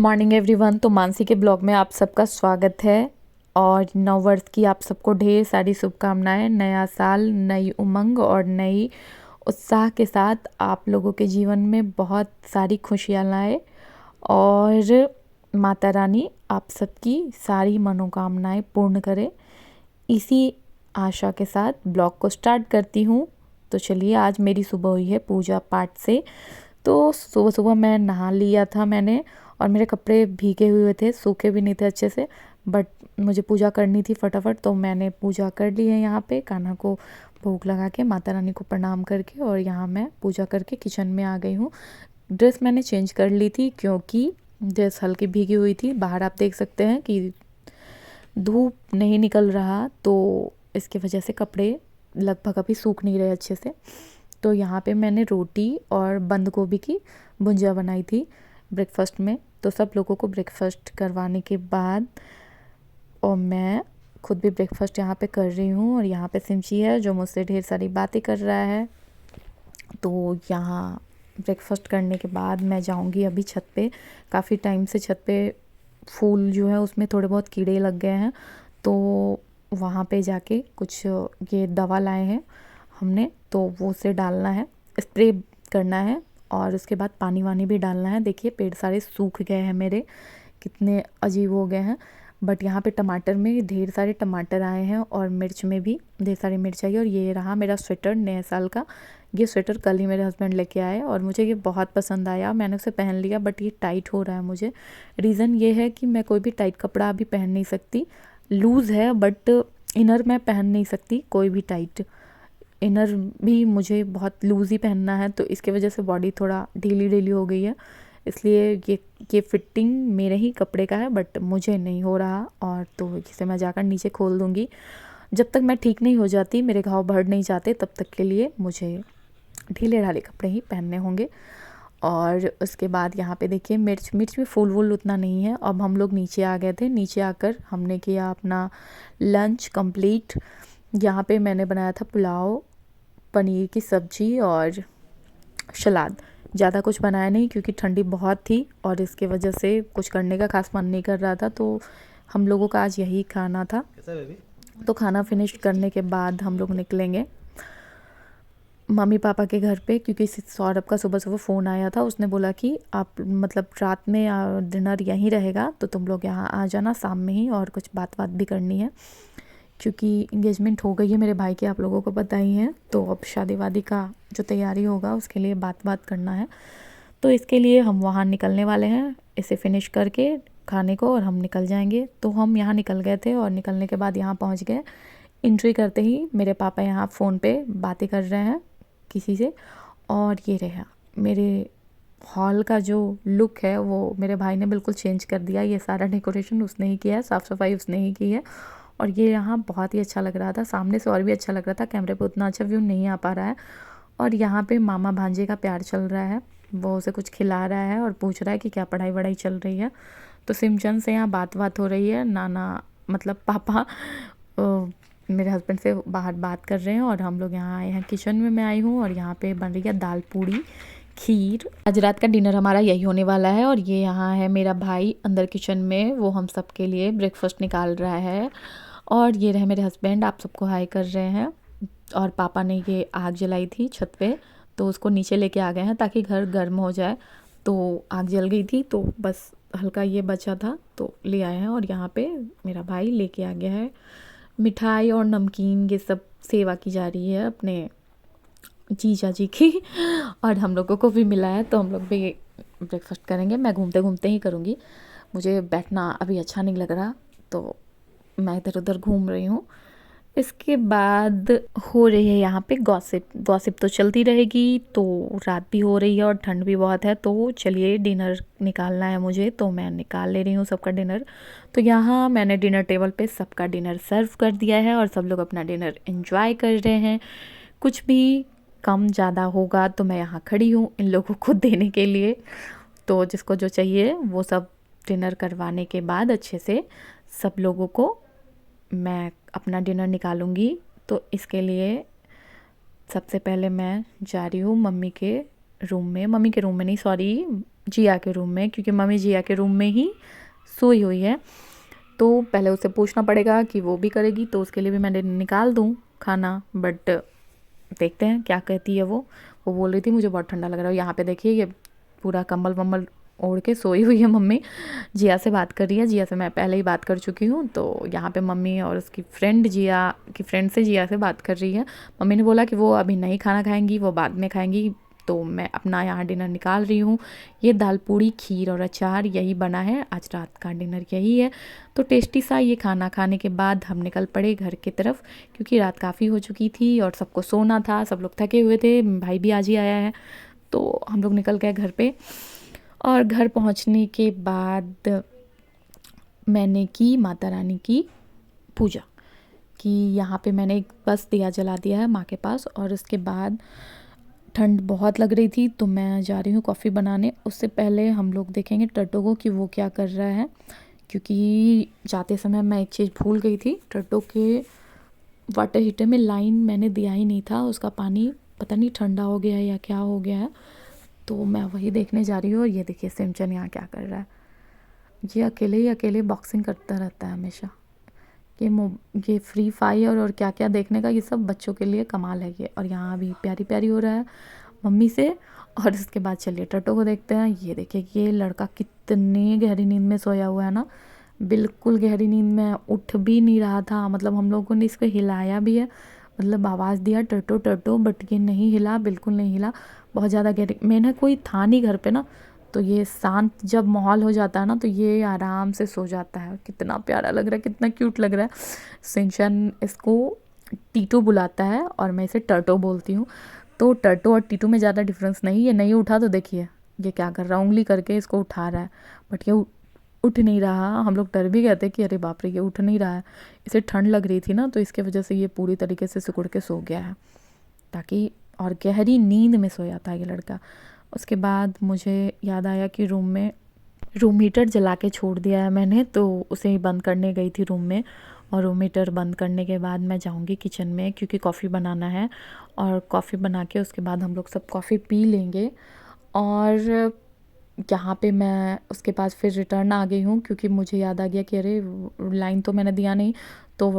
Morning everyone. तो मानसी के blog में आप सबका स्वागत है और नव वर्ष की आप सबको ढेर सारी शुभकामनाएं। नया साल नई उमंग और नई उत्साह के साथ आप लोगों के जीवन में बहुत सारी खुशियाँ लाए और माता रानी आप सबकी सारी मनोकामनाएं पूर्ण करे। इसी आशा के साथ ब्लॉग को स्टार्ट करती हूँ। तो चलिए, आज मेरी सुबह हुई है पूजा पाठ से। तो सुबह सुबह मैं नहा लिया था मैंने, और मेरे कपड़े भीगे हुए थे, सूखे भी नहीं थे अच्छे से, बट मुझे पूजा करनी थी फटाफट, तो मैंने पूजा कर ली है। यहाँ पे कान्हा को भोग लगा के, माता रानी को प्रणाम करके, और यहाँ मैं पूजा करके किचन में आ गई हूँ। ड्रेस मैंने चेंज कर ली थी क्योंकि ड्रेस हल्की भीगी हुई थी। बाहर आप देख सकते हैं कि धूप नहीं निकल रहा, तो इसकी वजह से कपड़े लगभग अभी सूख नहीं रहे अच्छे से। तो यहाँ पे मैंने रोटी और बंद गोभी की भुंजिया बनाई थी ब्रेकफास्ट में। तो सब लोगों को ब्रेकफास्ट करवाने के बाद और मैं खुद भी ब्रेकफास्ट यहाँ पे कर रही हूँ। और यहाँ पे सिमची है जो मुझसे ढेर सारी बातें कर रहा है। तो यहाँ ब्रेकफास्ट करने के बाद मैं जाऊँगी अभी छत पे। काफ़ी टाइम से छत पे फूल जो है उसमें थोड़े बहुत कीड़े लग गए हैं, तो वहाँ पे जाके कुछ ये दवा लाए हैं हमने, तो वो उसे डालना है, स्प्रे करना है, और उसके बाद पानी वानी भी डालना है। देखिए पेड़ सारे सूख गए हैं मेरे, कितने अजीब हो गए हैं। बट यहाँ पे टमाटर में ढेर सारे टमाटर आए हैं और मिर्च में भी ढेर सारी मिर्च आई है। और ये रहा मेरा स्वेटर नए साल का। ये स्वेटर कल ही मेरे हस्बैंड लेके आए और मुझे ये बहुत पसंद आया। मैंने उसे पहन लिया, बट ये टाइट हो रहा है मुझे। रीज़न ये है कि मैं कोई भी टाइट कपड़ा अभी पहन नहीं सकती। लूज़ है बट इनर मैं पहन नहीं सकती कोई भी टाइट। इनर भी मुझे बहुत लूज़ ही पहनना है, तो इसकी वजह से बॉडी थोड़ा ढीली ढीली हो गई है। इसलिए ये फिटिंग मेरे ही कपड़े का है, बट मुझे नहीं हो रहा। और तो इसे मैं जाकर नीचे खोल दूँगी। जब तक मैं ठीक नहीं हो जाती, मेरे घाव बढ़ नहीं जाते, तब तक के लिए मुझे ढीले ढाले कपड़े ही पहनने होंगे। और उसके बाद यहाँ पे देखिए मिर्च में फूल वूल उतना नहीं है। अब हम लोग नीचे आ गए थे। नीचे आकर हमने किया अपना लंच कंप्लीट। यहाँ पे मैंने बनाया था पुलाव, पनीर की सब्ज़ी और सलाद। ज़्यादा कुछ बनाया नहीं क्योंकि ठंडी बहुत थी और इसके वजह से कुछ करने का खास मन नहीं कर रहा था। तो हम लोगों का आज यही खाना था। तो खाना फिनिश करने के बाद हम लोग निकलेंगे मम्मी पापा के घर पे, क्योंकि सौरभ का सुबह सुबह फ़ोन आया था। उसने बोला कि आप मतलब रात में डिनर यहीं रहेगा, तो तुम लोग यहाँ आ जाना शाम में ही, और कुछ बात भी करनी है, क्योंकि इंगेजमेंट हो गई है मेरे भाई की, आप लोगों को पता ही है। तो अब शादी वादी का जो तैयारी होगा उसके लिए बात करना है। तो इसके लिए हम वहाँ निकलने वाले हैं, इसे फिनिश करके खाने को, और हम निकल जाएंगे। तो हम यहाँ निकल गए थे और निकलने के बाद यहाँ पहुँच गए। एंट्री करते ही मेरे पापा यहाँ फ़ोन पे बातें कर रहे हैं किसी से। और ये रहा मेरे हॉल का जो लुक है वो मेरे भाई ने बिल्कुल चेंज कर दिया। ये सारा डेकोरेशन उसने ही किया है, साफ़ सफाई उसने ही की है। और ये यहाँ बहुत ही अच्छा लग रहा था, सामने से और भी अच्छा लग रहा था, कैमरे पे उतना अच्छा व्यू नहीं आ पा रहा है। और यहाँ पे मामा भांजे का प्यार चल रहा है, वो उसे कुछ खिला रहा है और पूछ रहा है कि क्या पढ़ाई वढ़ाई चल रही है। तो सिमचंद से यहाँ बात हो रही है। नाना मतलब पापा मेरे हस्बैंड से बाहर बात कर रहे हैं, और हम लोग यहाँ आए हैं किचन में। मैं आई हूँ और यहाँ पे बन रही है दाल पूड़ी खीर। आज रात का डिनर हमारा यही होने वाला है। और ये यहाँ है मेरा भाई अंदर किचन में, वो हम सब के लिए ब्रेकफास्ट निकाल रहा है। और ये रहे मेरे हस्बैंड, आप सबको हाई कर रहे हैं। और पापा ने ये आग जलाई थी छत पे, तो उसको नीचे लेके आ गए हैं ताकि घर गर्म हो जाए। तो आग जल गई थी, तो बस हल्का ये बचा था तो ले आए हैं। और यहाँ पे मेरा भाई लेके आ गया है मिठाई और नमकीन, ये सब सेवा की जा रही है अपने जीजा जी की। और हम लोगों को भी मिला है, तो हम लोग भी ब्रेकफास्ट करेंगे। मैं घूमते घूमते ही करूँगी, मुझे बैठना अभी अच्छा नहीं लग रहा, तो मैं इधर उधर घूम रही हूँ। इसके बाद हो रही है यहाँ पे गॉसिप तो चलती रहेगी। तो रात भी हो रही है और ठंड भी बहुत है, तो चलिए डिनर निकालना है मुझे, तो मैं निकाल ले रही हूँ सबका डिनर। तो यहाँ मैंने डिनर टेबल पे सबका डिनर सर्व कर दिया है और सब लोग अपना डिनर एंजॉय कर रहे हैं। कुछ भी कम ज़्यादा होगा तो मैं यहाँ खड़ी हूँ इन लोगों को देने के लिए। तो जिसको जो चाहिए वो सब डिनर करवाने के बाद अच्छे से सब लोगों को मैं अपना डिनर निकालूंगी। तो इसके लिए सबसे पहले मैं जा रही हूँ मम्मी के रूम में, मम्मी के रूम में नहीं, सॉरी, जिया के रूम में, क्योंकि मम्मी जिया के रूम में ही सोई हुई है। तो पहले उससे पूछना पड़ेगा कि वो भी करेगी, तो उसके लिए भी मैंने निकाल दूँ खाना, बट देखते हैं क्या कहती है वो बोल रही थी मुझे बहुत ठंडा लग रहा है। यहाँ पे देखिए ये पूरा कंबल वम्बल ओढ़ के सोई हुई है मम्मी। जिया से बात कर रही है, जिया से मैं पहले ही बात कर चुकी हूँ। तो यहाँ पे मम्मी और उसकी फ्रेंड, जिया की फ्रेंड से जिया से बात कर रही है। मम्मी ने बोला कि वो अभी नहीं खाना खाएंगी, वो बाद में खाएंगी, तो मैं अपना यहाँ डिनर निकाल रही हूँ। ये दाल पूड़ी, खीर और अचार यही बना है, आज रात का डिनर यही है। तो टेस्टी सा ये खाना खाने के बाद हम निकल पड़े घर की तरफ, क्योंकि रात काफ़ी हो चुकी थी और सबको सोना था, सब लोग थके हुए थे, भाई भी आज ही आया है। तो हम लोग निकल गए घर पे, और घर पहुंचने के बाद मैंने की माता रानी की पूजा, कि यहाँ पे मैंने एक बस दिया जला दिया है माँ के पास। और उसके बाद ठंड बहुत लग रही थी, तो मैं जा रही हूँ कॉफ़ी बनाने। उससे पहले हम लोग देखेंगे टर्टो को कि वो क्या कर रहा है, क्योंकि जाते समय मैं एक चीज़ भूल गई थी। टर्टो के वाटर हीटर में लाइन मैंने दिया ही नहीं था, उसका पानी पता नहीं ठंडा हो गया है या क्या हो गया है, तो मैं वही देखने जा रही हूँ। और ये देखिए सिमचन यहाँ क्या कर रहा है, ये अकेले ही अकेले बॉक्सिंग करता रहता है हमेशा। ये फ्री फायर और क्या क्या देखने का, ये सब बच्चों के लिए कमाल है ये। और यहाँ अभी प्यारी प्यारी हो रहा है मम्मी से। और इसके बाद चलिए टर्टो को देखते हैं। ये देखिए ये लड़का कितनी गहरी नींद में सोया हुआ है ना, बिल्कुल गहरी नींद में, उठ भी नहीं रहा था। मतलब हम लोगों ने इसको हिलाया भी है, मतलब आवाज़ दिया टर्टो टर्टो, बट ये नहीं हिला, बिल्कुल नहीं हिला। बहुत ज़्यादा गहरी, मैंने कोई था नहीं घर पे ना, तो ये शांत जब माहौल हो जाता है ना, तो ये आराम से सो जाता है। कितना प्यारा लग रहा है, कितना क्यूट लग रहा है। सिंचन इसको टीटू बुलाता है और मैं इसे टर्टो बोलती हूँ। तो टर्टो और टीटू में ज़्यादा डिफरेंस नहीं है। नहीं उठा तो देखिए ये क्या कर रहा है, उंगली करके इसको उठा रहा है, बट ये उठ नहीं रहा। हम लोग डर भी गए थे कि अरे बाप रे ये उठ नहीं रहा है। इसे ठंड लग रही थी ना, तो इसके वजह से ये पूरी तरीके से सिकुड़ के सो गया है, ताकि, और गहरी नींद में सोया था ये लड़का। उसके बाद मुझे याद आया कि रूम हीटर जला के छोड़ दिया है मैंने, तो उसे ही बंद करने गई थी रूम में। और रूम हीटर बंद करने के बाद मैं जाऊंगी किचन में, क्योंकि कॉफ़ी बनाना है। और कॉफ़ी बना के उसके बाद हम लोग सब कॉफ़ी पी लेंगे। और यहाँ पे मैं उसके पास फिर रिटर्न आ गई हूँ, क्योंकि मुझे याद आ गया कि अरे लाइन तो मैंने दिया नहीं। तो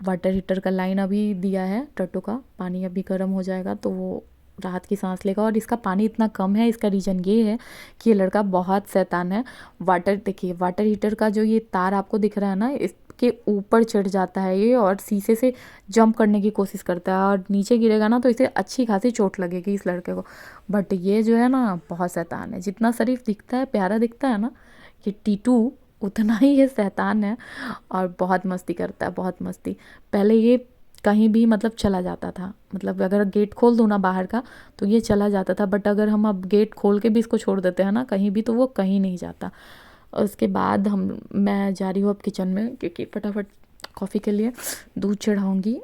वाटर हीटर का लाइन अभी दिया है, टर्टो का पानी अभी गर्म हो जाएगा तो वो राहत की सांस लेगा। और इसका पानी इतना कम है, इसका रीज़न ये है कि ये लड़का बहुत शैतान है। देखिए वाटर हीटर का जो ये तार आपको दिख रहा है ना, इसके ऊपर चढ़ जाता है ये, और शीशे से जंप करने की कोशिश करता है, और नीचे गिरेगा ना तो इसे अच्छी खासी चोट लगेगी इस लड़के को। बट ये जो है ना बहुत शैतान है, जितना शरीफ दिखता है, प्यारा दिखता है ना ये टीटू, उतना ही ये शैतान है। और बहुत मस्ती करता है, बहुत मस्ती। पहले ये कहीं भी मतलब चला जाता था, मतलब अगर गेट खोल दूँ ना बाहर का तो ये चला जाता था, बट अगर हम अब गेट खोल के भी इसको छोड़ देते हैं ना कहीं भी, तो वो कहीं नहीं जाता। उसके बाद मैं जा रही हूँ अब किचन में, क्योंकि फटाफट कॉफ़ी के लिए दूध चढ़ाऊँगी।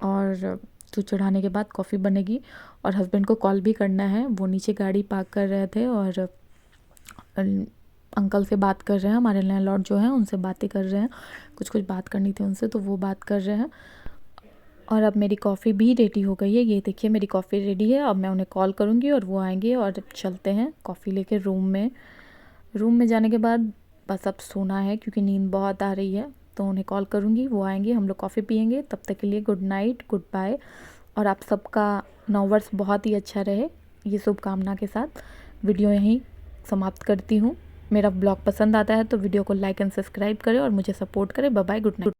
और दूध चढ़ाने के बाद कॉफ़ी बनेगी। और हस्बैंड को कॉल भी करना है, वो नीचे गाड़ी पार्क कर रहे थे, और अंकल से बात कर रहे हैं, हमारे लैंडलॉर्ड जो हैं उनसे बातें कर रहे हैं, कुछ कुछ बात करनी थी उनसे, तो वो बात कर रहे हैं। और अब मेरी कॉफ़ी भी रेडी हो गई है, ये देखिए मेरी कॉफ़ी रेडी है। अब मैं उन्हें कॉल करूँगी और वो आएंगे, और चलते हैं कॉफ़ी लेके रूम में। रूम में जाने के बाद बस अब सोना है, क्योंकि नींद बहुत आ रही है। तो उन्हें कॉल करूँगी, वो आएंगे, हम लोग कॉफ़ी पियेंगे। तब तक के लिए गुड नाइट, गुड बाय। और आप सबका नव वर्ष बहुत ही अच्छा रहे, ये शुभकामना के साथ वीडियो यहीं समाप्त करती हूँ। मेरा ब्लॉग पसंद आता है तो वीडियो को लाइक एंड सब्सक्राइब करें और मुझे सपोर्ट करें। Bye bye, good night.